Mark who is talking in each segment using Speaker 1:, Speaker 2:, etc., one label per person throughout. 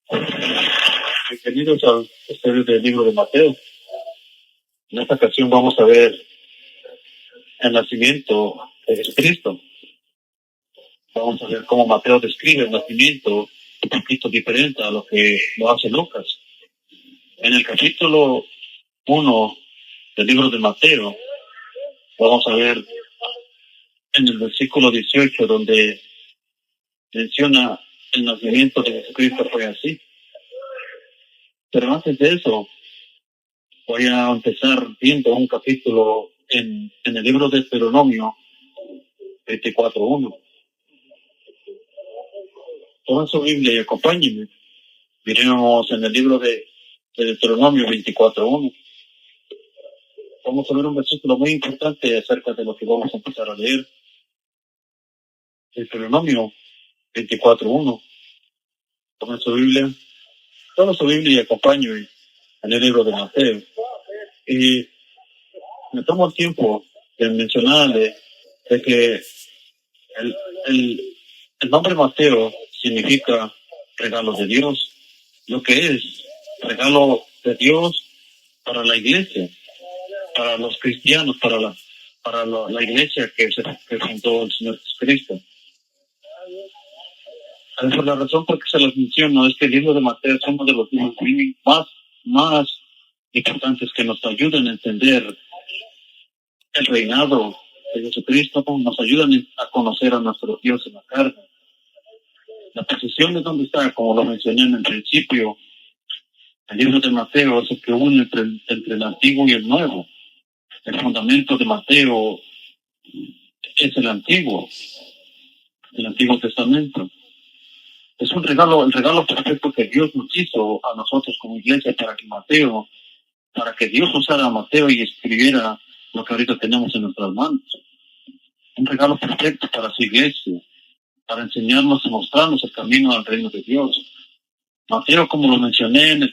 Speaker 1: Bienvenidos al estudio del libro de Mateo. En esta ocasión vamos a ver el nacimiento de Jesucristo. Vamos a ver cómo Mateo describe el nacimiento un poquito diferente a lo que lo hace Lucas. En el capítulo 1 del libro de Mateo, vamos a ver en el versículo 18 donde menciona el nacimiento de Jesucristo fue así. Pero antes de eso, voy a empezar viendo un capítulo en el libro de Deuteronomio 24:1. Tomen su Biblia y acompáñenme. Miremos en el libro de Deuteronomio 24:1. Vamos a ver un versículo muy importante acerca de lo que vamos a empezar a leer. Deuteronomio 24:1. Tomen su Biblia. Tomen su Biblia y acompáñenme en el libro de Mateo. Y me tomo el tiempo de mencionarle de que el nombre Mateo significa regalo de Dios, lo que es regalo de Dios para la iglesia, para los cristianos, para la iglesia que fundó el Señor Jesucristo. Esa es la razón por que se los menciono, es que el libro de Mateo es uno de los libros más importantes que nos ayudan a entender el reinado de Jesucristo, nos ayudan a conocer a nuestro Dios en la carne. La posición de donde está, como lo mencioné en el principio, el libro de Mateo es el que une entre el Antiguo y el Nuevo. El fundamento de Mateo es el Antiguo Testamento. Es un regalo, el regalo perfecto que Dios nos hizo a nosotros como iglesia para que Dios usara a Mateo y escribiera lo que ahorita tenemos en nuestras manos. Un regalo perfecto para su iglesia, para enseñarnos y mostrarnos el camino al reino de Dios. Mateo, como lo mencioné en el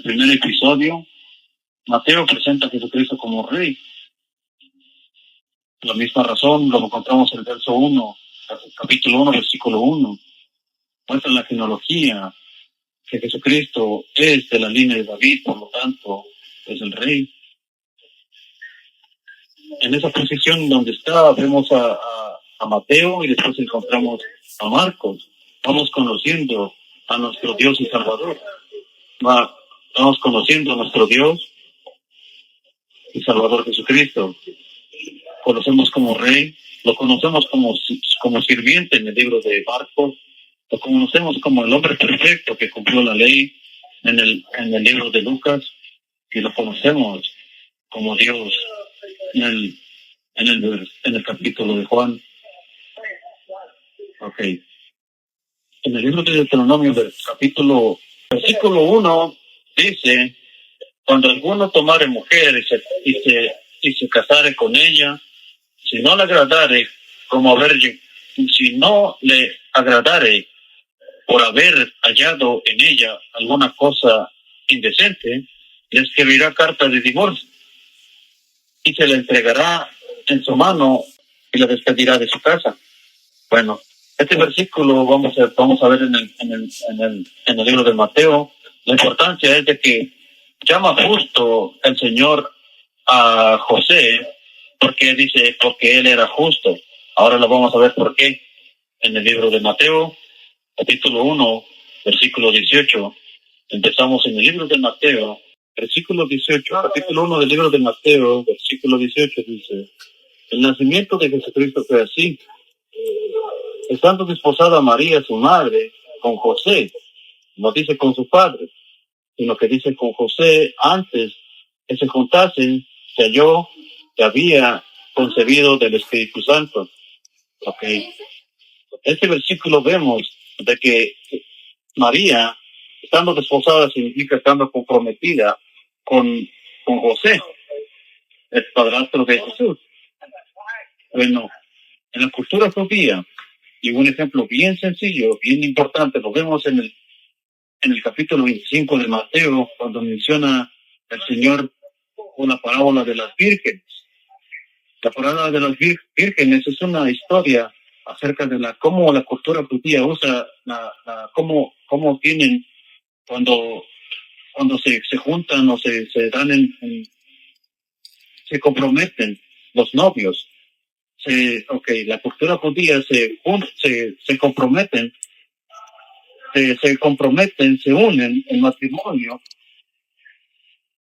Speaker 1: primer episodio, Mateo presenta a Jesucristo como Rey. La misma razón lo encontramos en el verso 1, capítulo 1, versículo 1. Muestra la genealogía que Jesucristo es de la línea de David, por lo tanto, es el Rey. En esa posición donde está, vemos a Mateo y después encontramos a Marcos. Vamos conociendo a nuestro Dios y Salvador. Vamos conociendo a nuestro Dios y Salvador Jesucristo. Conocemos como Rey, lo conocemos como sirviente en el libro de Marcos, lo conocemos como el hombre perfecto que cumplió la ley en el libro de Lucas, y lo conocemos como Dios en el capítulo de Juan. Ok. En el libro de Deuteronomio, versículo 1, dice: cuando alguno tomare mujer y se casare con ella, si no le agradare por haber hallado en ella alguna cosa indecente, le escribirá carta de divorcio y se la entregará en su mano y la despedirá de su casa. Bueno, este versículo vamos a ver en el libro de Mateo. La importancia es de que llama justo el Señor a José, porque él era justo. Ahora lo vamos a ver por qué en el libro de Mateo, capítulo 1, versículo 18. Empezamos en el libro de Mateo, versículo 18, capítulo 1 del libro de Mateo, versículo 18, dice: el nacimiento de Jesucristo fue así. Estando desposada María, su madre, con José, no dice con su padre, sino que dice con José, antes que se juntasen, se halló que había concebido del Espíritu Santo. Ok. Este versículo vemos de que María, estando desposada, significa estando comprometida con José, el padrastro de Jesús. Bueno, en la cultura judía, y un ejemplo bien sencillo, bien importante, lo vemos en el capítulo 25 de Mateo, cuando menciona el Señor una parábola de las vírgenes. La parábola de las vírgenes es una historia acerca de cómo la cultura judía usa cómo cómo tienen, cuando, cuando se juntan o se dan se comprometen los novios. La cultura judía se comprometen, se comprometen, se unen en matrimonio.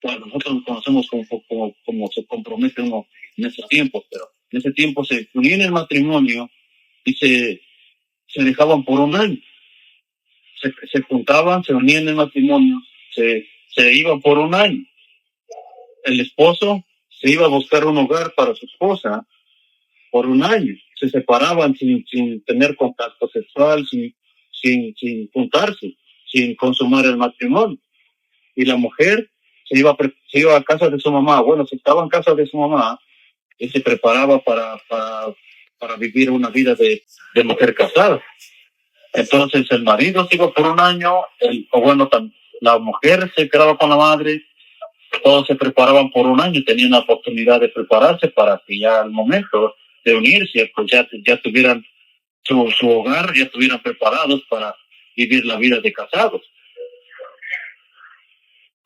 Speaker 1: Bueno, nosotros conocemos como se compromete uno en esos tiempos, pero en ese tiempo se unían en matrimonio y se dejaban por un año. Se juntaban, se unían en matrimonio, se iban por un año. El esposo se iba a buscar un hogar para su esposa por un año. Se separaban sin tener contacto sexual, sin juntarse, sin consumar el matrimonio. Y la mujer se iba a casa de su mamá. Bueno, si estaba en casa de su mamá, y se preparaba para vivir una vida de mujer casada. Entonces el marido se iba por un año, la mujer se quedaba con la madre, todos se preparaban por un año, tenían la oportunidad de prepararse para que ya al momento de unirse, pues ya tuvieran su hogar, ya estuvieran preparados para vivir la vida de casados.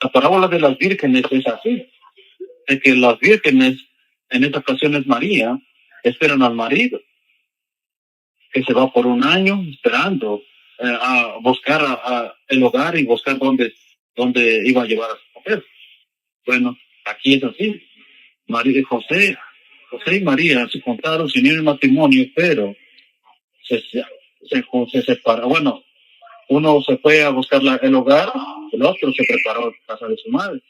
Speaker 1: La parábola de las vírgenes es así, de que las vírgenes, en esta ocasión es María, esperan al marido, que se va por un año esperando a buscar el hogar y buscar dónde iba a llevar a su mujer. Bueno, aquí es así. María y José y María se juntaron sin ir en matrimonio, pero se separaron. Bueno, uno se fue a buscar el hogar, el otro se preparó a casa de su madre.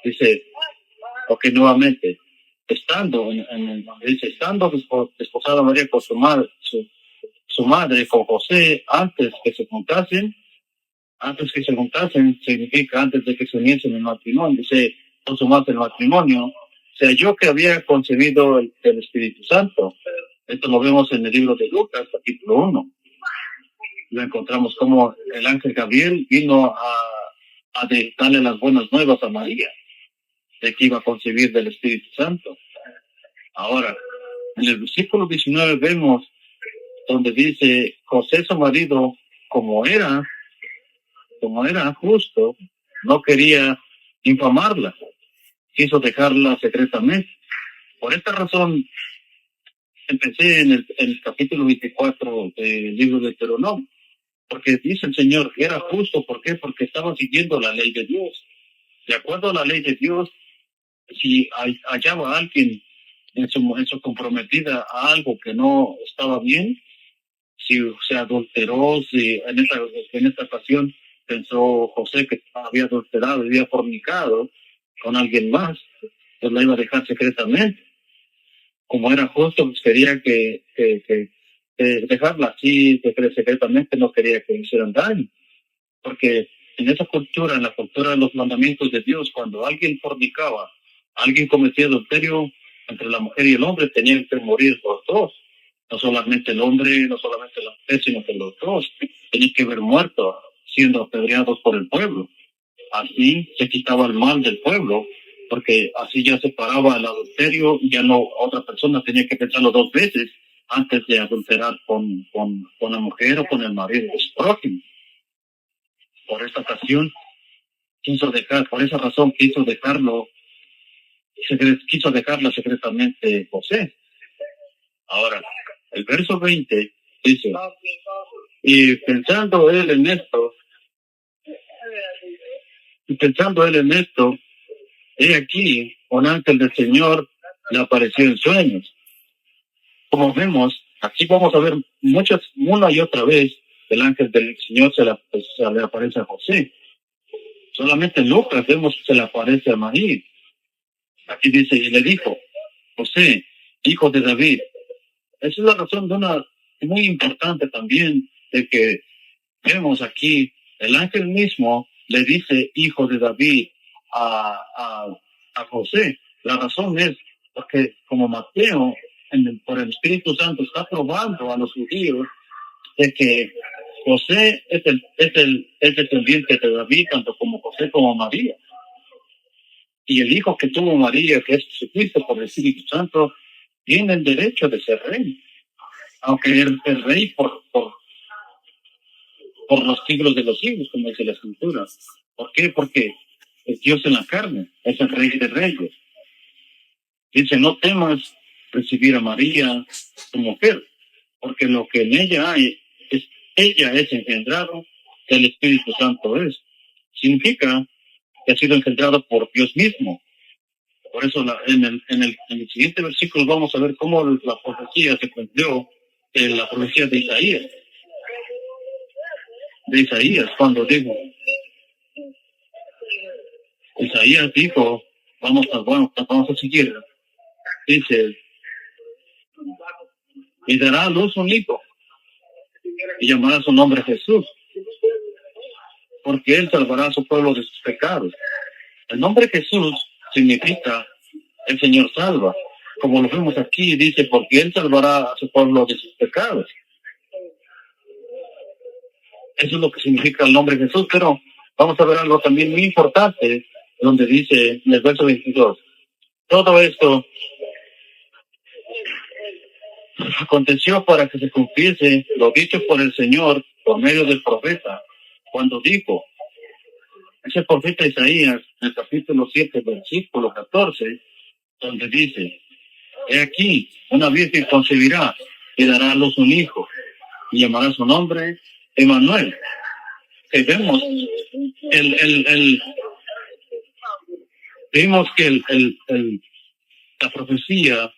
Speaker 1: Dice, ok, nuevamente, estando desposada María con su madre, su madre con José, antes que se juntasen, significa antes de que se uniesen en el matrimonio, dice, consumarse el matrimonio, o sea, yo que había concebido el Espíritu Santo. Esto lo vemos en el libro de Lucas, capítulo 1. Lo encontramos como el ángel Gabriel vino a darle las buenas nuevas a María, de que iba a concebir del Espíritu Santo. Ahora, en el versículo 19 vemos donde dice, José su marido, como era justo, no quería infamarla, quiso dejarla secretamente. Por esta razón, empecé en el capítulo 24 del libro de Deuteronomio, porque dice el Señor que era justo. ¿Por qué? Porque estaba siguiendo la ley de Dios. De acuerdo a la ley de Dios, si hallaba a alguien en su comprometida a algo que no estaba bien, si se adulteró, si en esta ocasión pensó José que había adulterado, había fornicado con alguien más, pues la iba a dejar secretamente. Como era justo, pues quería que dejarla así secretamente, no quería que le hicieran daño. Porque en esa cultura, en la cultura de los mandamientos de Dios, cuando alguien fornicaba, alguien cometía adulterio entre la mujer y el hombre, tenían que morir los dos. No solamente el hombre, no solamente la mujer, sino que los dos tenían que haber muerto siendo apedreados por el pueblo. Así se quitaba el mal del pueblo, porque así ya se paraba el adulterio y ya no otra persona tenía que pensarlo dos veces antes de adulterar con la mujer o con el marido de su prójimo. Por esta ocasión por esa razón quiso dejarla secretamente José. Ahora, el verso 20 dice, y pensando él en esto, he aquí, un ángel del Señor le apareció en sueños. Como vemos, aquí vamos a ver una y otra vez, el ángel del Señor se le aparece a José. Solamente en Lucas vemos que se le aparece a María. Aquí dice, y le dijo, José, hijo de David. Esa es la razón muy importante también, de que vemos aquí, el ángel mismo le dice, hijo de David, a José. La razón es porque como Mateo, por el Espíritu Santo, está probando a los judíos de que José es el descendiente de David, tanto como José como María. Y el hijo que tuvo María, que es Jesucristo por el Espíritu Santo, tiene el derecho de ser rey. Aunque el rey por los siglos de los siglos, como dice la Escritura. ¿Por qué? Porque es Dios en la carne, es el Rey de Reyes. Dice, no temas recibir a María, tu mujer, porque lo que en ella hay, ella es engendrado, el Espíritu Santo es. Significa que ha sido engendrado por Dios mismo. Por eso en el siguiente versículo vamos a ver cómo la profecía se cumplió en la profecía de Isaías. Cuando dijo, Isaías dijo, vamos a seguir. Dice, y dará a luz un hijo, y llamará su nombre Jesús, porque él salvará a su pueblo de sus pecados. El nombre Jesús significa el Señor salva. Como lo vemos aquí, dice, porque él salvará a su pueblo de sus pecados. Eso es lo que significa el nombre Jesús, pero vamos a ver algo también muy importante, donde dice en el verso 22, todo esto aconteció para que se cumpliese lo dicho por el Señor por medio del profeta, cuando dijo, ese profeta Isaías, en el capítulo 7, versículo 14, donde dice, he aquí, una virgen concebirá y dará a luz un hijo, y llamará su nombre Emmanuel. Que vemos vimos que la profecía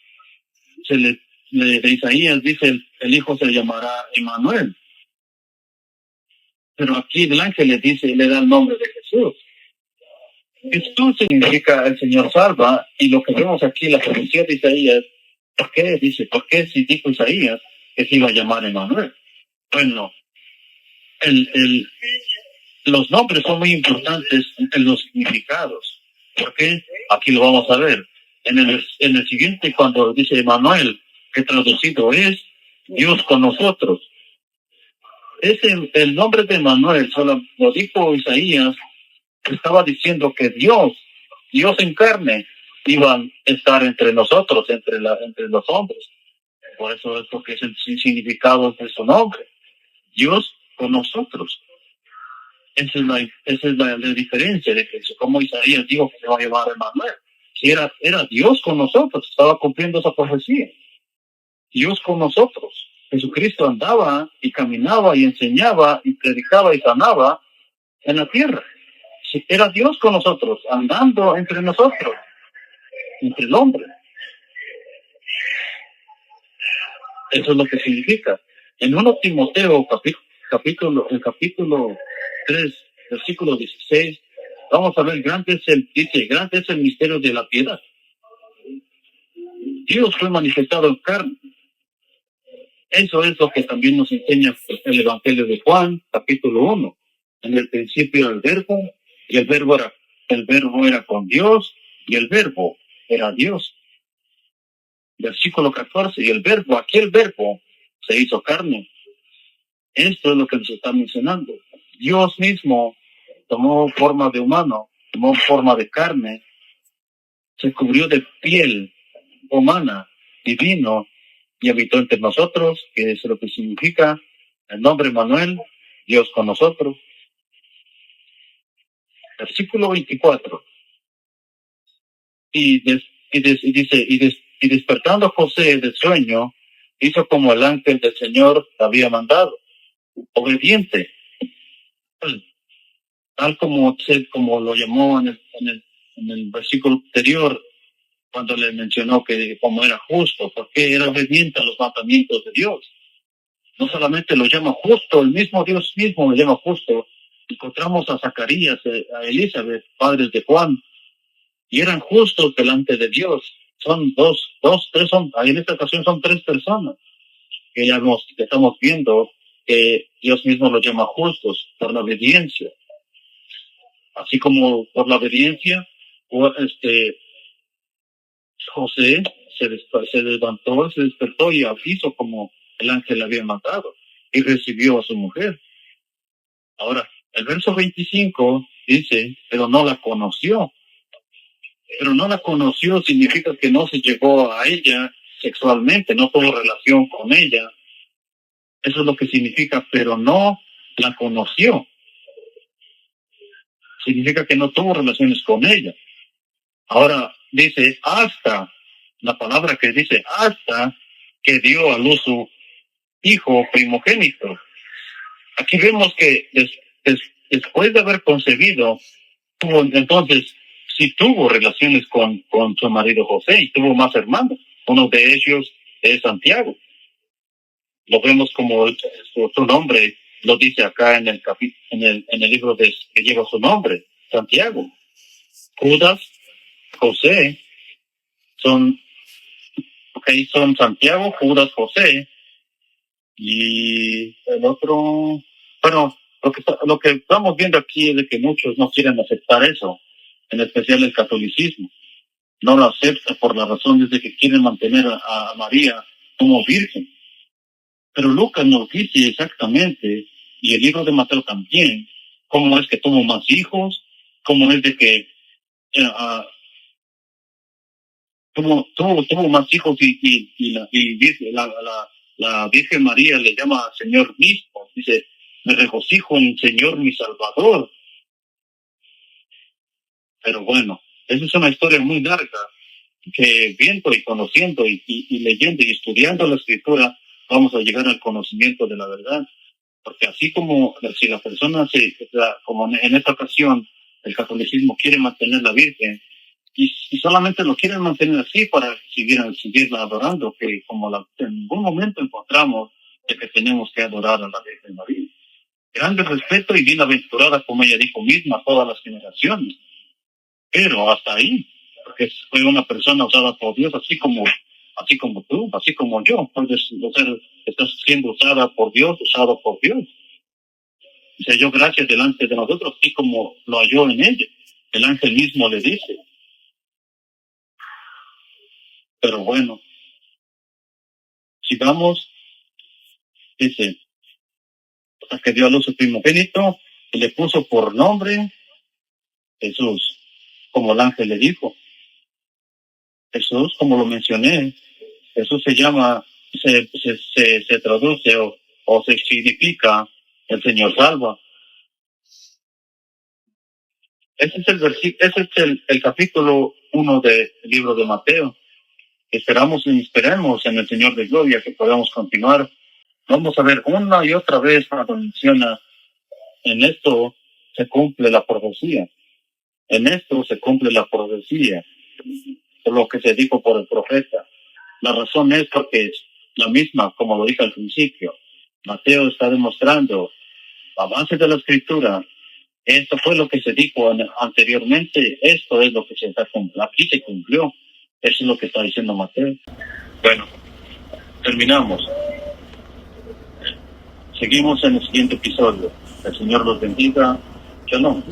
Speaker 1: de Isaías dice el hijo se llamará Emmanuel. Pero aquí el ángel le da el nombre de Jesús. Jesús significa el Señor salva, y lo que vemos aquí, la profecía de Isaías, ¿por qué? Dice, ¿por qué si dijo Isaías que se iba a llamar Emmanuel? Bueno, los nombres son muy importantes en los significados. ¿Por qué? Aquí lo vamos a ver. En el siguiente, cuando dice Emmanuel, que traducido es Dios con nosotros. El nombre de Emmanuel, solo lo dijo Isaías, estaba diciendo que Dios en carne, iba a estar entre nosotros, entre los hombres. Por eso es lo que es el significado de su nombre. Dios con nosotros. Esa es la diferencia de que como Isaías dijo que se va a llamar Emmanuel. Si era Dios con nosotros, estaba cumpliendo esa profecía. Dios con nosotros. Jesucristo andaba y caminaba y enseñaba y predicaba y sanaba en la tierra. Si era Dios con nosotros, andando entre nosotros, entre el hombre. Eso es lo que significa. En 1 Timoteo, capítulo 3, versículo 16, vamos a ver, grande es el misterio de la piedad. Dios fue manifestado en carne. Eso es lo que también nos enseña el Evangelio de Juan, capítulo 1. En el principio el verbo, y el verbo era con Dios, y el verbo era Dios. Versículo 14, y aquel verbo se hizo carne. Esto es lo que nos está mencionando. Dios mismo tomó forma de humano, tomó forma de carne, se cubrió de piel humana y vino y habitó entre nosotros, que es lo que significa el nombre Emmanuel, Dios con nosotros. Versículo 24. Y despertando José del sueño, hizo como el ángel del Señor había mandado, obediente, tal como lo llamó en el versículo anterior, cuando le mencionó que como era justo, porque era obediente a los mandamientos de Dios. No solamente lo llama justo, el mismo Dios mismo lo llama justo. Encontramos a Zacarías, a Elizabeth, padres de Juan, y eran justos delante de Dios. Son tres, en esta ocasión son tres personas que que estamos viendo que Dios mismo los llama justos por la obediencia. Así como por la obediencia, José se levantó, se despertó y hizo como el ángel le había mandado y recibió a su mujer. Ahora, el verso 25 dice, pero no la conoció. Pero no la conoció significa que no se llegó a ella sexualmente, no tuvo relación con ella. Eso es lo que significa, pero no la conoció. Significa que no tuvo relaciones con ella. Ahora dice hasta, la palabra que dice hasta que dio a luz su hijo primogénito. Aquí vemos que después de haber concebido, entonces sí tuvo relaciones con su marido José y tuvo más hermanos. Uno de ellos es Santiago. Lo vemos como su nombre lo dice acá en el en el libro que lleva su nombre, Santiago. Judas, José, son Santiago, Judas, José, y el otro, bueno, lo que estamos viendo aquí es de que muchos no quieren aceptar eso, en especial el catolicismo. No lo acepta por la razón de que quieren mantener a María como virgen. Pero Lucas nos dice exactamente, y el libro de Mateo también, cómo es que tuvo más hijos, cómo es de que tuvo más hijos y la Virgen María le llama Señor mismo. Dice, me regocijo en el Señor mi Salvador. Pero bueno, esa es una historia muy larga que viendo y conociendo y leyendo y estudiando la Escritura, vamos a llegar al conocimiento de la verdad. Porque así como si la persona como en esta ocasión, el catolicismo quiere mantener la Virgen, y solamente lo quieren mantener así para seguirla adorando, que en ningún momento encontramos de que tenemos que adorar a la Virgen María. Grande respeto y bienaventurada, como ella dijo misma, a todas las generaciones. Pero hasta ahí, porque fue una persona usada por Dios, así como tú, así como yo. Estás siendo usada por Dios, usado por Dios. Se halló gracia delante de nosotros, así como lo halló en ella. El ángel mismo le dice. Pero bueno, sigamos, dice, hasta que dio a luz su primogénito y le puso por nombre Jesús, como el ángel le dijo. Jesús, como lo mencioné, Jesús se llama, se traduce o se significa el Señor salva. Ese es el capítulo 1 del libro de Mateo. Esperemos en el Señor de Gloria que podamos continuar. Vamos a ver una y otra vez cuando menciona, en esto se cumple la profecía. En esto se cumple la profecía, por lo que se dijo por el profeta. La razón es porque es la misma, como lo dije al principio. Mateo está demostrando, a base de la Escritura, esto fue lo que se dijo anteriormente, esto es lo que aquí se cumplió. Eso es lo que está diciendo Mateo. Bueno, terminamos. Seguimos en el siguiente episodio. El Señor los bendiga. Shalom.